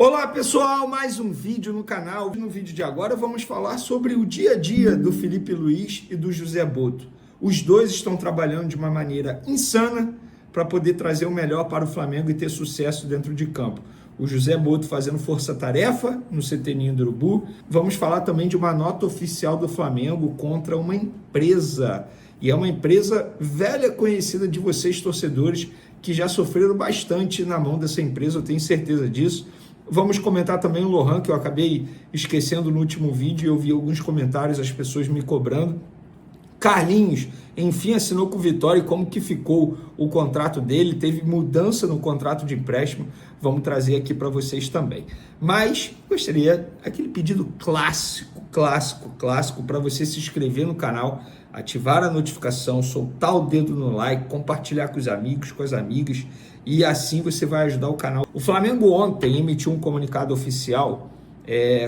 Olá pessoal, mais um vídeo no canal. No vídeo de agora vamos falar sobre o dia a dia do Felipe Luiz e do José Boto. Os dois estão trabalhando de uma maneira insana para poder trazer o melhor para o Flamengo e ter sucesso dentro de campo. O José Boto fazendo força-tarefa no CT Ninho do Urubu. Vamos falar também de uma nota oficial do Flamengo contra uma empresa. E é uma empresa velha conhecida de vocês, torcedores, que já sofreram bastante na mão dessa empresa, eu tenho certeza disso. Vamos comentar também o Lohan, que eu acabei esquecendo no último vídeo, e eu vi alguns comentários, as pessoas me cobrando. Carlinhos, enfim, assinou com o Vitória, e como que ficou o contrato dele, teve mudança no contrato de empréstimo, vamos trazer aqui para vocês também. Mas gostaria, aquele pedido clássico para você se inscrever no canal, ativar a notificação, soltar o dedo no like, compartilhar com os amigos, com as amigas, e assim você vai ajudar o canal. O Flamengo ontem emitiu um comunicado oficial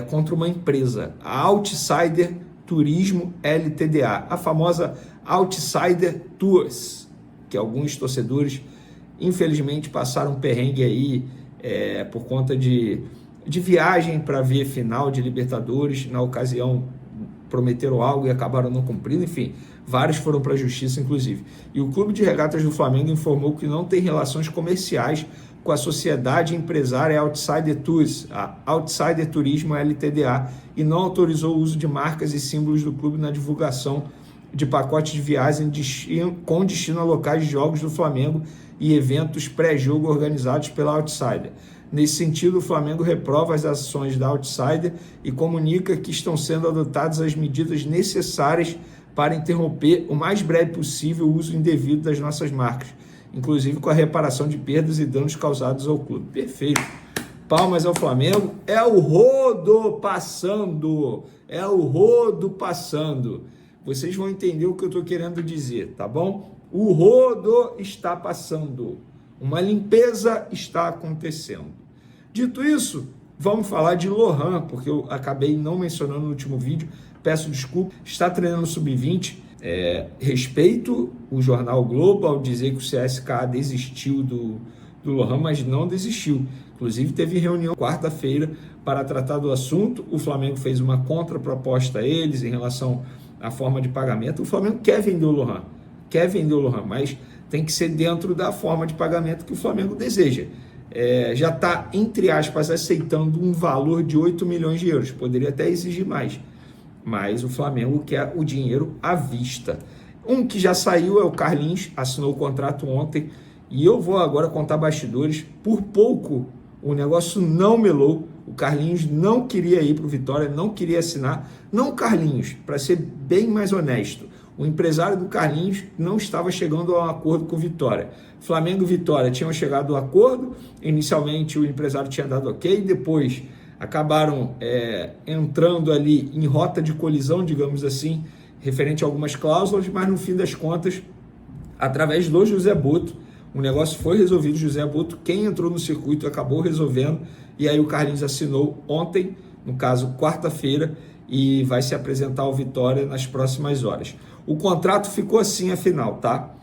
contra uma empresa, a Outsider Turismo LTDA, a famosa Outsider Tours, que alguns torcedores infelizmente passaram um perrengue aí por conta de viagem para ver final de Libertadores. Na ocasião prometeram algo e acabaram não cumprindo, enfim, vários foram para a justiça, inclusive. E o Clube de Regatas do Flamengo informou que não tem relações comerciais com a sociedade empresária Outsider Tours, a Outsider Turismo LTDA, e não autorizou o uso de marcas e símbolos do clube na divulgação de pacotes de viagem com destino a locais de jogos do Flamengo e eventos pré-jogo organizados pela Outsider. Nesse sentido, o Flamengo reprova as ações da Outsider e comunica que estão sendo adotadas as medidas necessárias para interromper o mais breve possível o uso indevido das nossas marcas, inclusive com a reparação de perdas e danos causados ao clube. Perfeito. Palmas ao Flamengo. É o rodo passando. É o rodo passando. Vocês vão entender o que eu estou querendo dizer, tá bom? O rodo está passando. Uma limpeza está acontecendo. Dito isso, vamos falar de Lohan, porque eu acabei não mencionando no último vídeo, peço desculpa. Está treinando sub-20, respeito o jornal Globo ao dizer que o CSKA desistiu do Lohan, mas não desistiu. Inclusive teve reunião quarta-feira para tratar do assunto. O Flamengo fez uma contraproposta a eles em relação à forma de pagamento. O Flamengo quer vender o Lohan, mas tem que ser dentro da forma de pagamento que o Flamengo deseja. Já está, entre aspas, aceitando um valor de 8 milhões de euros. Poderia até exigir mais, mas o Flamengo quer o dinheiro à vista. Um que já saiu é o Carlinhos, assinou o contrato ontem, e eu vou agora contar bastidores. Por pouco o negócio não melou, o Carlinhos não queria ir para o Vitória, não queria assinar. Não o Carlinhos, para ser bem mais honesto, o empresário do Carlinhos não estava chegando a um acordo com o Vitória. Flamengo e Vitória tinham chegado a um acordo, inicialmente o empresário tinha dado ok, depois acabaram entrando ali em rota de colisão, digamos assim, referente a algumas cláusulas, mas no fim das contas, através do José Boto, o negócio foi resolvido. José Boto, quem entrou no circuito, acabou resolvendo, e aí o Carlinhos assinou ontem, no caso quarta-feira, e vai se apresentar ao Vitória nas próximas horas. O contrato ficou assim, afinal, tá?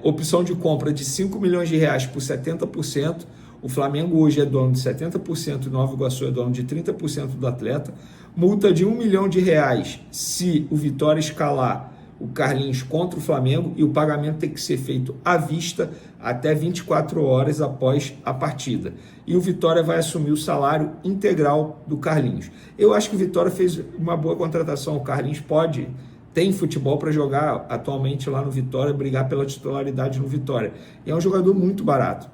Opção de compra de 5 milhões de reais por 70%. O Flamengo hoje é dono de 70%, o Nova Iguaçu é dono de 30% do atleta. Multa de 1 milhão de reais se o Vitória escalar o Carlinhos contra o Flamengo, e o pagamento tem que ser feito à vista até 24 horas após a partida. E o Vitória vai assumir o salário integral do Carlinhos. Eu acho que o Vitória fez uma boa contratação. O Carlinhos tem futebol para jogar atualmente lá no Vitória, brigar pela titularidade no Vitória. E é um jogador muito barato.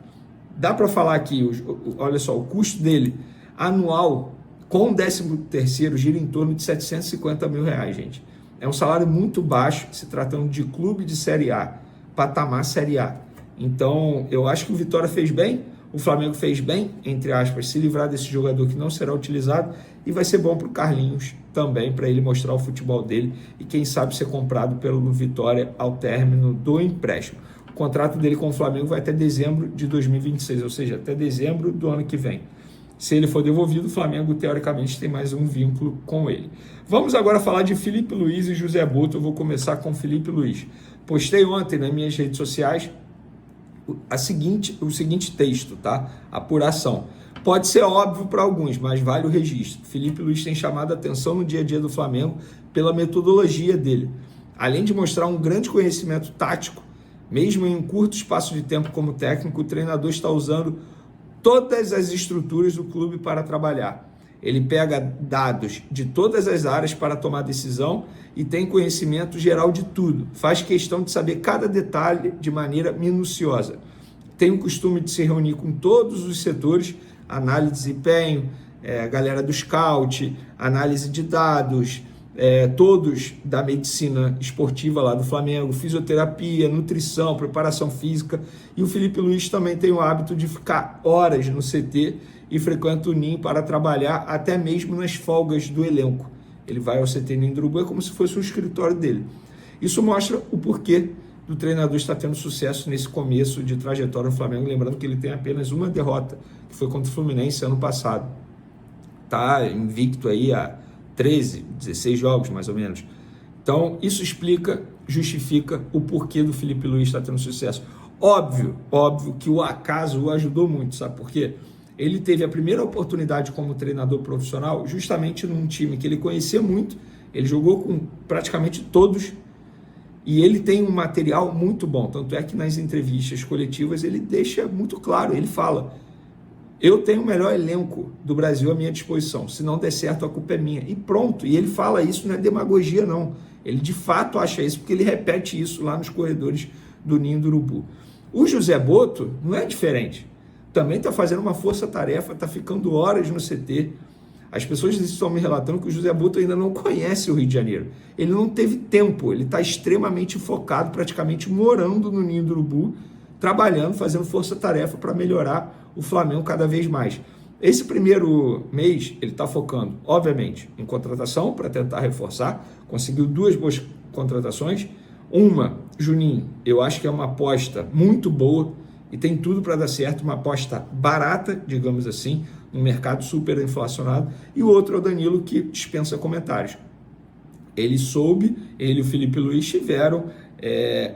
Dá para falar aqui, olha só, o custo dele anual com o 13º gira em torno de 750 mil reais, gente. É um salário muito baixo, se tratando de clube de Série A, patamar Série A. Então, eu acho que o Vitória fez bem, o Flamengo fez bem, entre aspas, se livrar desse jogador que não será utilizado, e vai ser bom para o Carlinhos também, para ele mostrar o futebol dele e quem sabe ser comprado pelo Vitória ao término do empréstimo. O contrato dele com o Flamengo vai até dezembro de 2026, ou seja, até dezembro do ano que vem. Se ele for devolvido, o Flamengo, teoricamente, tem mais um vínculo com ele. Vamos agora falar de Felipe Luiz e José Boto. Eu vou começar com Felipe Luiz. Postei ontem nas minhas redes sociais o seguinte texto, tá? Apuração. Pode ser óbvio para alguns, mas vale o registro. Felipe Luiz tem chamado a atenção no dia a dia do Flamengo pela metodologia dele. Além de mostrar um grande conhecimento tático, mesmo em um curto espaço de tempo como técnico, o treinador está usando todas as estruturas do clube para trabalhar. Ele pega dados de todas as áreas para tomar decisão e tem conhecimento geral de tudo. Faz questão de saber cada detalhe de maneira minuciosa. Tem o costume de se reunir com todos os setores, análise de desempenho, galera do scout, análise de dados, todos da medicina esportiva lá do Flamengo, fisioterapia, nutrição, preparação física. E o Felipe Luiz também tem o hábito de ficar horas no CT e frequenta o Ninho para trabalhar até mesmo nas folgas do elenco. Ele vai ao CT Ninho do Urubu, como se fosse um escritório dele. Isso mostra o porquê do treinador estar tendo sucesso nesse começo de trajetória no Flamengo, lembrando que ele tem apenas uma derrota, que foi contra o Fluminense ano passado. Está invicto aí há 13, 16 jogos, mais ou menos. Então, isso explica, justifica o porquê do Felipe Luiz estar tendo sucesso. Óbvio que o acaso o ajudou muito, sabe por quê? Ele teve a primeira oportunidade como treinador profissional justamente num time que ele conhecia muito, ele jogou com praticamente todos e ele tem um material muito bom, tanto é que nas entrevistas coletivas ele deixa muito claro, ele fala: eu tenho o melhor elenco do Brasil à minha disposição, se não der certo a culpa é minha, e pronto. E ele fala isso, não é demagogia não, ele de fato acha isso, porque ele repete isso lá nos corredores do Ninho do Urubu. O José Botto não é diferente, também está fazendo uma força-tarefa, está ficando horas no CT. As pessoas estão me relatando que o José Botto ainda não conhece o Rio de Janeiro. Ele não teve tempo, ele está extremamente focado, praticamente morando no Ninho do Urubu, trabalhando, fazendo força-tarefa para melhorar o Flamengo cada vez mais. Esse primeiro mês, ele está focando, obviamente, em contratação para tentar reforçar. Conseguiu 2 boas contratações. Uma, Juninho, eu acho que é uma aposta muito boa, e tem tudo para dar certo, uma aposta barata, digamos assim, no mercado super inflacionado. E o outro é o Danilo, que dispensa comentários. Ele e o Felipe Luiz tiveram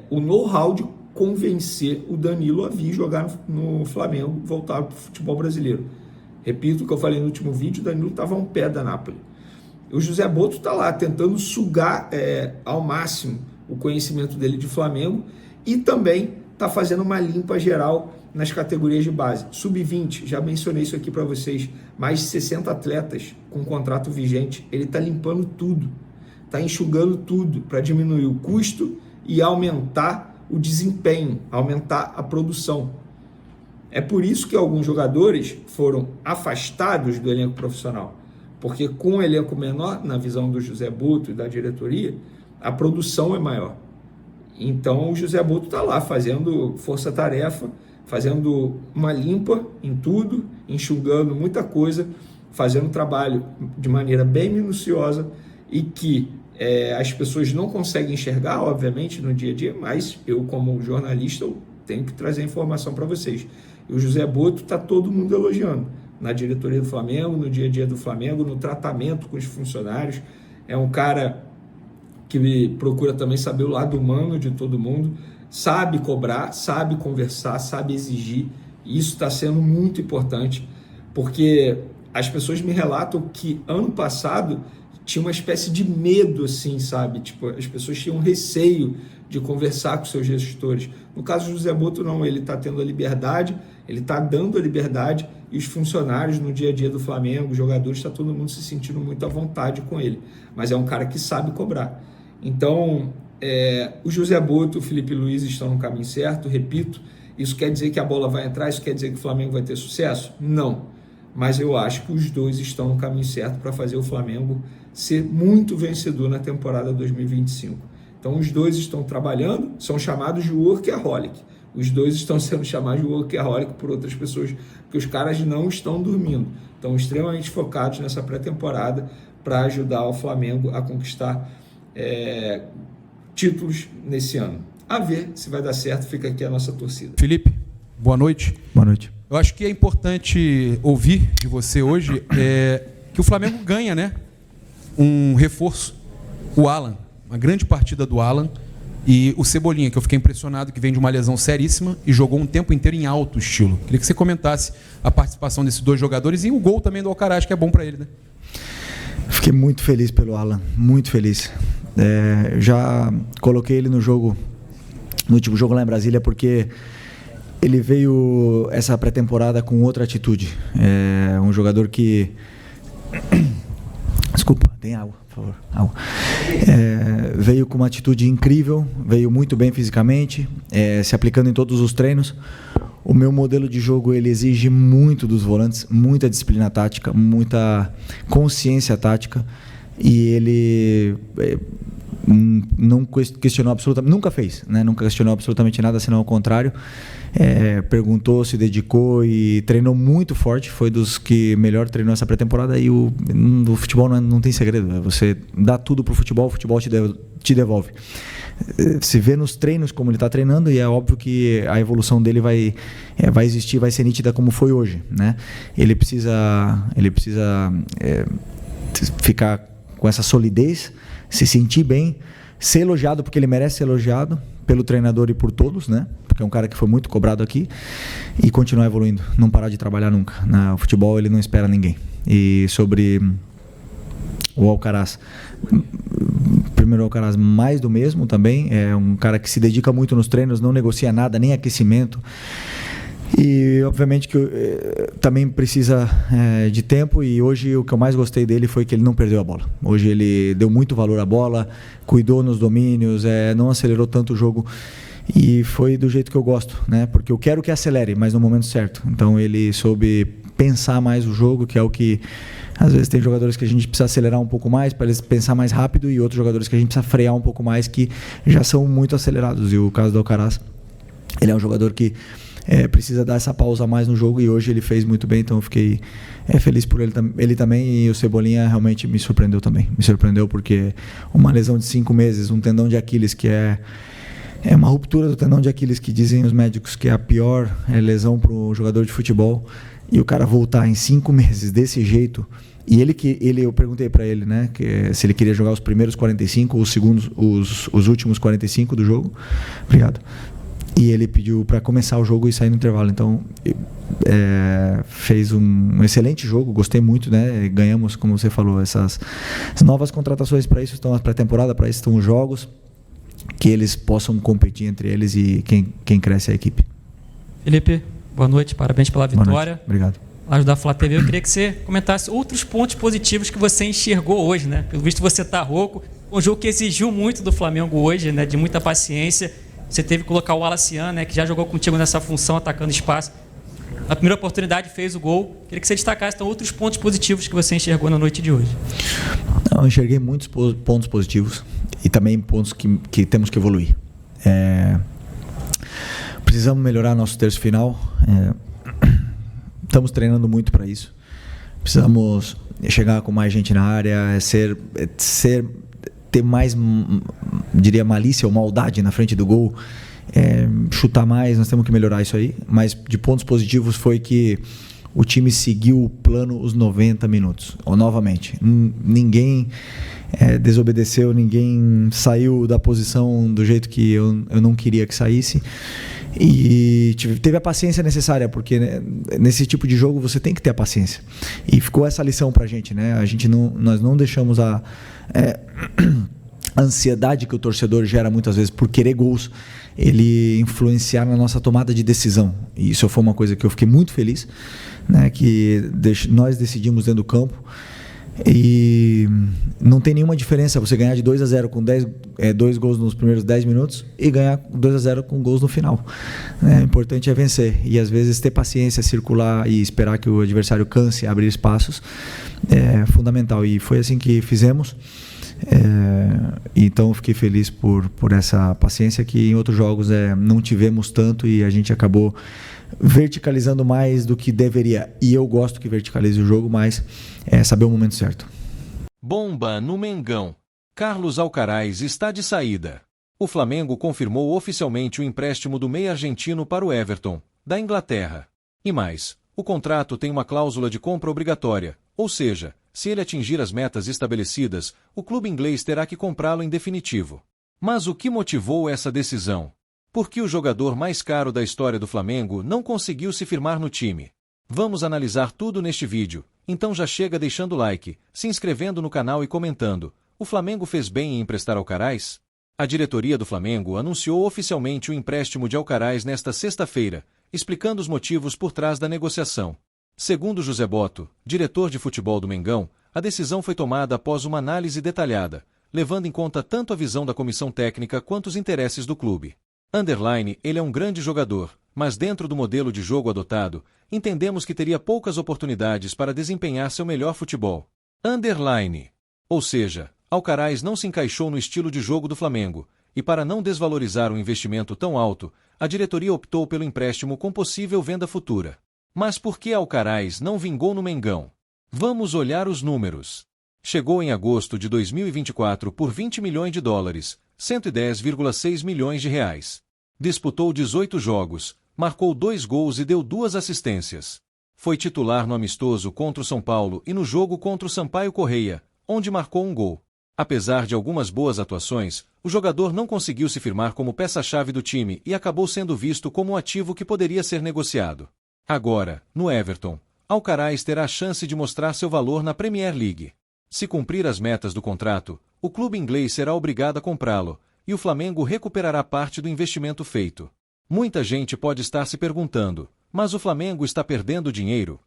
o know-how de convencer o Danilo a vir jogar no Flamengo, voltar para o futebol brasileiro. Repito o que eu falei no último vídeo, o Danilo estava a um pé da Nápoles. O José Botto está lá, tentando sugar ao máximo o conhecimento dele de Flamengo e também está fazendo uma limpa geral nas categorias de base. Sub-20, já mencionei isso aqui para vocês, mais de 60 atletas com contrato vigente, ele está limpando tudo, está enxugando tudo para diminuir o custo e aumentar o desempenho, aumentar a produção. É por isso que alguns jogadores foram afastados do elenco profissional, porque com um elenco menor, na visão do José Botto e da diretoria, a produção é maior. Então o José Botto está lá fazendo força-tarefa, fazendo uma limpa em tudo, enxugando muita coisa, fazendo trabalho de maneira bem minuciosa e que as pessoas não conseguem enxergar, obviamente, no dia a dia, mas eu, como jornalista, eu tenho que trazer informação para vocês. E o José Botto está todo mundo elogiando, na diretoria do Flamengo, no dia a dia do Flamengo, no tratamento com os funcionários. É um cara que procura também saber o lado humano de todo mundo, sabe cobrar, sabe conversar, sabe exigir, e isso está sendo muito importante, porque as pessoas me relatam que ano passado tinha uma espécie de medo, assim, sabe? Tipo, as pessoas tinham receio de conversar com seus gestores. No caso do José Botto, não, ele está tendo a liberdade, ele está dando a liberdade, e os funcionários no dia a dia do Flamengo, os jogadores, está todo mundo se sentindo muito à vontade com ele. Mas é um cara que sabe cobrar. Então, o José Botto e o Felipe Luiz estão no caminho certo, repito. Isso quer dizer que a bola vai entrar? Isso quer dizer que o Flamengo vai ter sucesso? Não. Mas eu acho que os dois estão no caminho certo para fazer o Flamengo ser muito vencedor na temporada 2025. Então, os dois estão trabalhando, são chamados de workaholic. Os dois estão sendo chamados de workaholic por outras pessoas, porque os caras não estão dormindo. Estão extremamente focados nessa pré-temporada para ajudar o Flamengo a conquistar títulos nesse ano. A ver se vai dar certo, fica aqui a nossa torcida. Felipe, boa noite. Boa noite. Eu acho que é importante ouvir de você hoje que o Flamengo ganha, né? Um reforço. O Alan, uma grande partida do Alan, E o Cebolinha, que eu fiquei impressionado, que vem de uma lesão seríssima e jogou um tempo inteiro em alto estilo. Queria que você comentasse a participação desses dois jogadores e o gol também do Alcaraz, que é bom para ele, né? Fiquei muito feliz pelo Alan, muito feliz. Já coloquei ele no último jogo lá em Brasília, porque ele veio essa pré-temporada com outra atitude. É um jogador que... Desculpa, tem água, por favor. Água. Veio com uma atitude incrível, veio muito bem fisicamente, se aplicando em todos os treinos. O meu modelo de jogo ele exige muito dos volantes, muita disciplina tática, muita consciência tática, e ele não questionou absolutamente, nunca fez, né? Nunca questionou absolutamente nada, senão ao contrário. Perguntou, se dedicou e treinou muito forte, foi dos que melhor treinou essa pré-temporada. E o futebol não tem segredo, você dá tudo pro futebol, o futebol te devolve. Se vê nos treinos como ele está treinando, e é óbvio que a evolução dele vai existir, vai ser nítida como foi hoje, né? Ele precisa ficar com essa solidez, se sentir bem, ser elogiado, porque ele merece ser elogiado pelo treinador e por todos, né? Porque é um cara que foi muito cobrado aqui, e continuar evoluindo, não parar de trabalhar nunca. O futebol ele não espera ninguém. E sobre o Alcaraz, primeiro o Alcaraz mais do mesmo também, é um cara que se dedica muito nos treinos, não negocia nada, nem aquecimento. E obviamente que também precisa de tempo, e hoje o que eu mais gostei dele foi que ele não perdeu a bola. Hoje ele deu muito valor à bola, cuidou nos domínios, não acelerou tanto o jogo, e foi do jeito que eu gosto, né? Porque eu quero que acelere, mas no momento certo. Então ele soube pensar mais o jogo, que é o que às vezes tem jogadores que a gente precisa acelerar um pouco mais para eles pensar mais rápido, e outros jogadores que a gente precisa frear um pouco mais, que já são muito acelerados. E o caso do Alcaraz, ele é um jogador que precisa dar essa pausa a mais no jogo, e hoje ele fez muito bem, então eu fiquei feliz por ele também. E o Cebolinha realmente me surpreendeu também. Me surpreendeu porque uma lesão de 5 meses, um tendão de Aquiles, que é uma ruptura do tendão de Aquiles, que dizem os médicos que é a pior lesão para o jogador de futebol, e o cara voltar em 5 meses desse jeito. E eu perguntei para ele, né, se ele queria jogar os primeiros 45, os últimos 45 do jogo. Obrigado. E ele pediu para começar o jogo e sair no intervalo. Então, fez um excelente jogo, gostei muito, né? Ganhamos, como você falou, essas novas contratações. Para isso estão as pré-temporada, para isso estão os jogos, que eles possam competir entre eles, e quem cresce é a equipe. Felipe, boa noite, parabéns pela vitória. Obrigado. Lá da Flá TV, eu queria que você comentasse outros pontos positivos que você enxergou hoje, né? Pelo visto você está rouco, um jogo que exigiu muito do Flamengo hoje, né? De muita paciência. Você teve que colocar o Wallace, né, que já jogou contigo nessa função, atacando espaço. Na primeira oportunidade fez o gol. Queria que você destacasse então outros pontos positivos que você enxergou na noite de hoje. Eu enxerguei muitos pontos positivos e também pontos que temos que evoluir. Precisamos melhorar nosso terço final. Estamos treinando muito para isso. Precisamos chegar com mais gente na área, ter mais, diria, malícia ou maldade na frente do gol, chutar mais. Nós temos que melhorar isso aí. Mas de pontos positivos foi que o time seguiu o plano os 90 minutos. Novamente, ninguém desobedeceu, ninguém saiu da posição do jeito que eu não queria que saísse. E teve a paciência necessária, porque, né, nesse tipo de jogo você tem que ter a paciência. E ficou essa lição pra gente, né? Nós não deixamos a ansiedade que o torcedor gera muitas vezes por querer gols, ele influenciar na nossa tomada de decisão. E isso foi uma coisa que eu fiquei muito feliz, né? Que nós decidimos dentro do campo. E não tem nenhuma diferença você ganhar de 2-0 com 2 gols nos primeiros 10 minutos e ganhar 2-0 com gols no final. O importante é vencer, e às vezes ter paciência, circular e esperar que o adversário canse, abrir espaços, é fundamental, e foi assim que fizemos. Então fiquei feliz por essa paciência, que em outros jogos não tivemos tanto, e a gente acabou verticalizando mais do que deveria. E eu gosto que verticalize o jogo, mas saber o momento certo. Bomba no Mengão. Carlos Alcaraz está de saída. O Flamengo confirmou oficialmente o empréstimo do meia argentino para o Everton, da Inglaterra. E mais, o contrato tem uma cláusula de compra obrigatória, ou seja, se ele atingir as metas estabelecidas, o clube inglês terá que comprá-lo em definitivo. Mas o que motivou essa decisão? Por que o jogador mais caro da história do Flamengo não conseguiu se firmar no time? Vamos analisar tudo neste vídeo, então já chega deixando o like, se inscrevendo no canal e comentando. O Flamengo fez bem em emprestar Alcaraz? A diretoria do Flamengo anunciou oficialmente o empréstimo de Alcaraz nesta sexta-feira, explicando os motivos por trás da negociação. Segundo José Botto, diretor de futebol do Mengão, a decisão foi tomada após uma análise detalhada, levando em conta tanto a visão da comissão técnica quanto os interesses do clube. Ele é um grande jogador, mas dentro do modelo de jogo adotado, entendemos que teria poucas oportunidades para desempenhar seu melhor futebol. Ou seja, Alcaraz não se encaixou no estilo de jogo do Flamengo, e para não desvalorizar um investimento tão alto, a diretoria optou pelo empréstimo com possível venda futura. Mas por que Alcaraz não vingou no Mengão? Vamos olhar os números. Chegou em agosto de 2024 por 20 milhões de dólares, 110,6 milhões de reais. Disputou 18 jogos, marcou 2 gols e deu 2 assistências. Foi titular no amistoso contra o São Paulo e no jogo contra o Sampaio Corrêa, onde marcou 1 gol. Apesar de algumas boas atuações, o jogador não conseguiu se firmar como peça-chave do time e acabou sendo visto como um ativo que poderia ser negociado. Agora, no Everton, Alcaraz terá a chance de mostrar seu valor na Premier League. Se cumprir as metas do contrato, o clube inglês será obrigado a comprá-lo, e o Flamengo recuperará parte do investimento feito. Muita gente pode estar se perguntando, mas o Flamengo está perdendo dinheiro?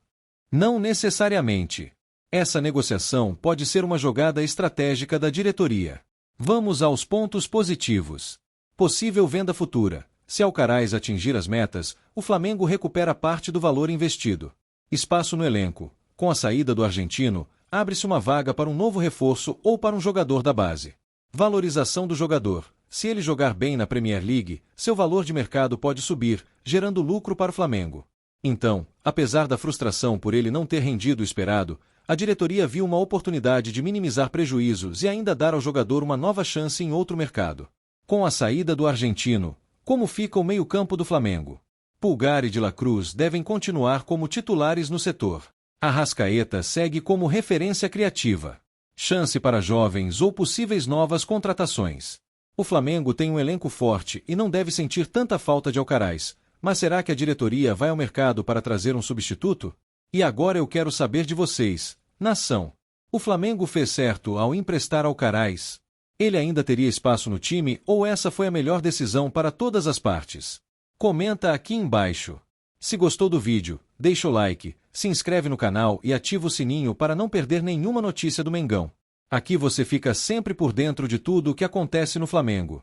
Não necessariamente. Essa negociação pode ser uma jogada estratégica da diretoria. Vamos aos pontos positivos. Possível venda futura. Se Alcaraz atingir as metas, o Flamengo recupera parte do valor investido. Espaço no elenco. Com a saída do argentino, abre-se uma vaga para um novo reforço ou para um jogador da base. Valorização do jogador. Se ele jogar bem na Premier League, seu valor de mercado pode subir, gerando lucro para o Flamengo. Então, apesar da frustração por ele não ter rendido o esperado, a diretoria viu uma oportunidade de minimizar prejuízos e ainda dar ao jogador uma nova chance em outro mercado. Com a saída do argentino, como fica o meio-campo do Flamengo? Pulgar e De La Cruz devem continuar como titulares no setor. Arrascaeta segue como referência criativa. Chance para jovens ou possíveis novas contratações. O Flamengo tem um elenco forte e não deve sentir tanta falta de Alcaraz, mas será que a diretoria vai ao mercado para trazer um substituto? E agora eu quero saber de vocês, nação. O Flamengo fez certo ao emprestar Alcaraz? Ele ainda teria espaço no time ou essa foi a melhor decisão para todas as partes? Comenta aqui embaixo. Se gostou do vídeo, deixa o like, se inscreve no canal e ativa o sininho para não perder nenhuma notícia do Mengão. Aqui você fica sempre por dentro de tudo o que acontece no Flamengo.